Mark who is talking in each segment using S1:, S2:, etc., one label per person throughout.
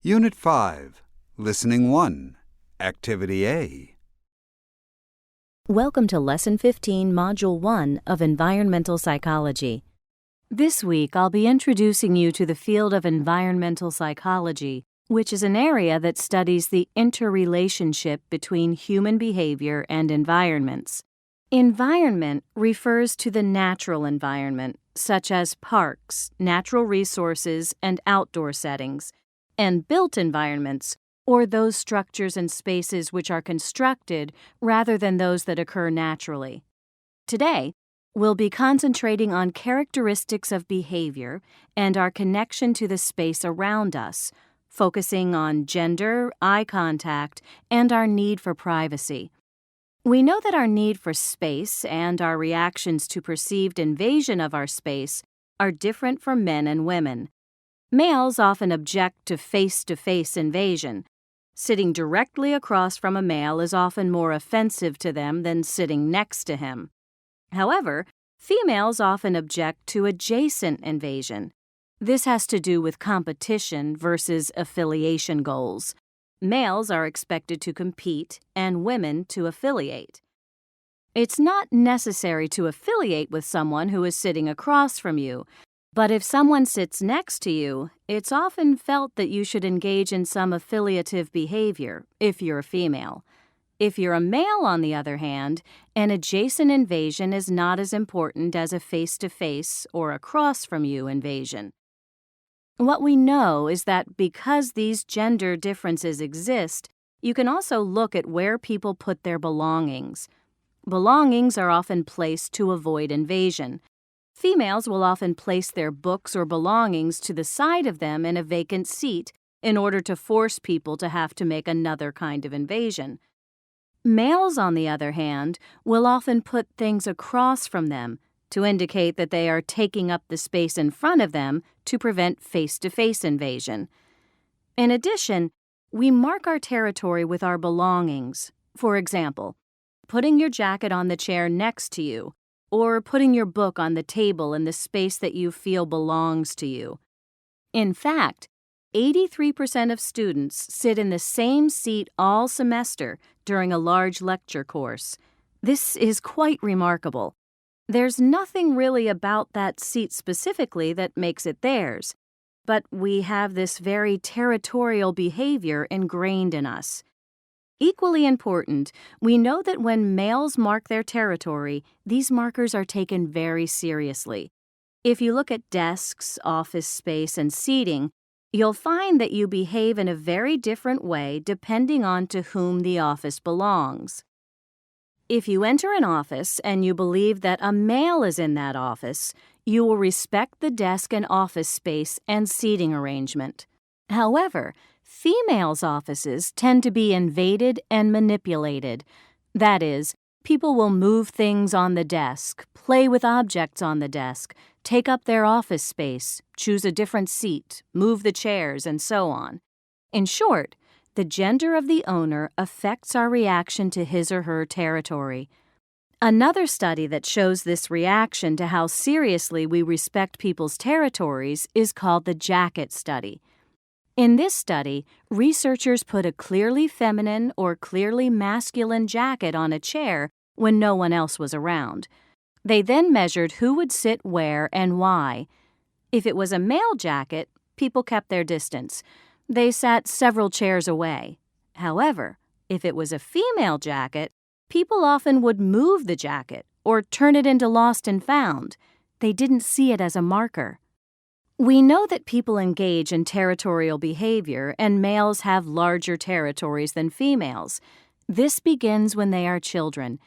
S1: Unit 5, Listening 1, Activity A.
S2: Welcome to Lesson 15, Module 1 of Environmental Psychology. This week, I'll be introducing you to the field of environmental psychology, which is an area that studies the interrelationship between human behavior and environments. Environment refers to the natural environment, such as parks, natural resources, and outdoor settings, and built environments, or those structures and spaces which are constructed rather than those that occur naturally. Today, we'll be concentrating on characteristics of behavior and our connection to the space around us, focusing on gender, eye contact, and our need for privacy. We know that our need for space and our reactions to perceived invasion of our space are different for men and women. Males often object to face-to-face invasion. Sitting directly across from a male is often more offensive to them than sitting next to him. However, females often object to adjacent invasion. This has to do with competition versus affiliation goals. Males are expected to compete and women to affiliate. It's not necessary to affiliate with someone who is sitting across from you, but if someone sits next to you, it's often felt that you should engage in some affiliative behavior if you're a female. If you're a male, on the other hand, an adjacent invasion is not as important as a face-to-face or across-from-you invasion. What we know is that because these gender differences exist, you can also look at where people put their belongings. Belongings are often placed to avoid invasion. Females will often place their books or belongings to the side of them in a vacant seat in order to force people to have to make another kind of invasion. Males, on the other hand, will often put things across from them to indicate that they are taking up the space in front of them to prevent face-to-face invasion. In addition, we mark our territory with our belongings. For example, putting your jacket on the chair next to you, or putting your book on the table in the space that you feel belongs to you. In fact, 83% of students sit in the same seat all semester during a large lecture course. This is quite remarkable. There's nothing really about that seat specifically that makes it theirs, but we have this very territorial behavior ingrained in us. Equally important, we know that when males mark their territory, these markers are taken very seriously. If you look at desks, office space, and seating, you'll find that you behave in a very different way depending on to whom the office belongs. If you enter an office and you believe that a male is in that office, you will respect the desk and office space and seating arrangement. However, females' offices tend to be invaded and manipulated. That is, people will move things on the desk, play with objects on the desk, take up their office space, choose a different seat, move the chairs, and so on. In short, the gender of the owner affects our reaction to his or her territory. Another study that shows this reaction to how seriously we respect people's territories is called the jacket study. In this study, researchers put a clearly feminine or clearly masculine jacket on a chair when no one else was around. They then measured who would sit where and why. If it was a male jacket, people kept their distance. They sat several chairs away. However, if it was a female jacket, people often would move the jacket or turn it into lost and found. They didn't see it as a marker. We know that people engage in territorial behavior and males have larger territories than females. This begins when they are children.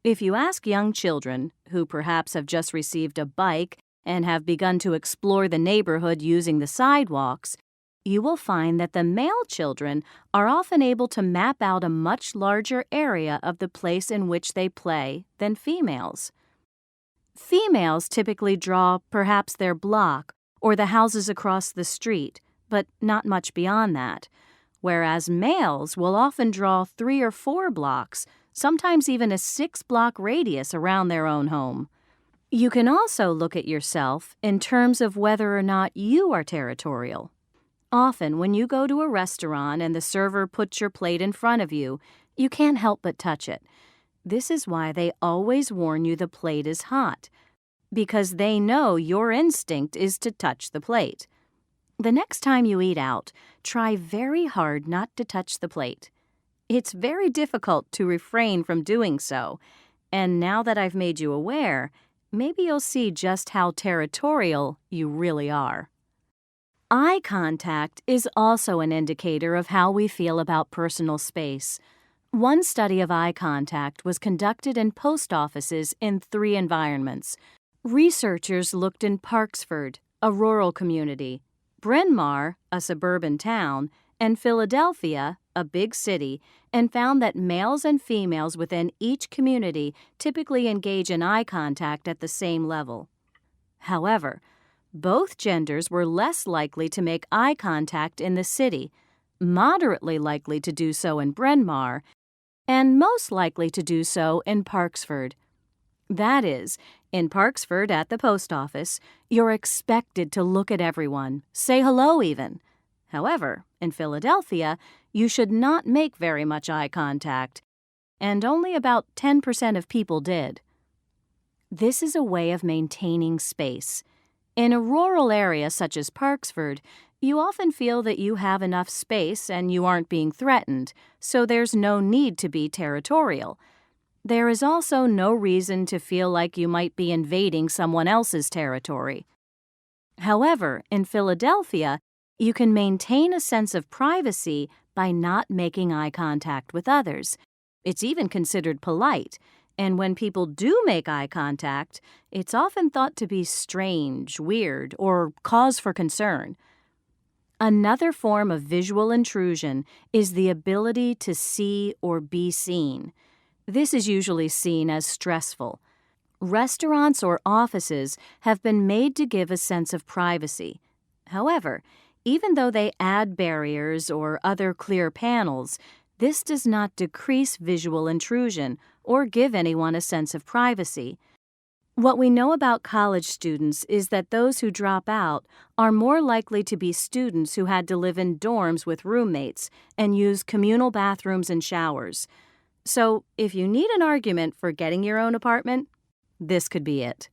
S2: If you ask young children, who perhaps have just received a bike and have begun to explore the neighborhood using the sidewalks, you will find that the male children are often able to map out a much larger area of the place in which they play than females. Females typically draw perhaps their block or the houses across the street, but not much beyond that, whereas males will often draw 3 or 4 blocks, sometimes even a 6-block radius around their own home. You can also look at yourself in terms of whether or not you are territorial. Often, when you go to a restaurant and the server puts your plate in front of you, you can't help but touch it. This is why they always warn you the plate is hot, because they know your instinct is to touch the plate. The next time you eat out, try very hard not to touch the plate. It's very difficult to refrain from doing so, and now that I've made you aware, maybe you'll see just how territorial you really are. Eye contact is also an indicator of how we feel about personal space. One study of eye contact was conducted in post offices in 3 environments. Researchers looked in Parksford, a rural community, Bryn Mawr, a suburban town, and Philadelphia, a big city, and found that males and females within each community typically engage in eye contact at the same level. However, both genders were less likely to make eye contact in the city, moderately likely to do so in Bryn Mawr, and most likely to do so in Parksford. That is, in Parksford at the post office, you're expected to look at everyone, say hello even. However, in Philadelphia, you should not make very much eye contact, and only about 10% of people did. This is a way of maintaining space. In a rural area such as Parksford, you often feel that you have enough space and you aren't being threatened, so there's no need to be territorial. There is also no reason to feel like you might be invading someone else's territory. However, in Philadelphia, you can maintain a sense of privacy by not making eye contact with others. It's even considered polite, and when people do make eye contact, it's often thought to be strange, weird, or cause for concern. Another form of visual intrusion is the ability to see or be seen. This is usually seen as stressful. Restaurants or offices have been made to give a sense of privacy. However, even though they add barriers or other clear panels, this does not decrease visual intrusion or give anyone a sense of privacy. What we know about college students is that those who drop out are more likely to be students who had to live in dorms with roommates and use communal bathrooms and showers. So, if you need an argument for getting your own apartment, this could be it.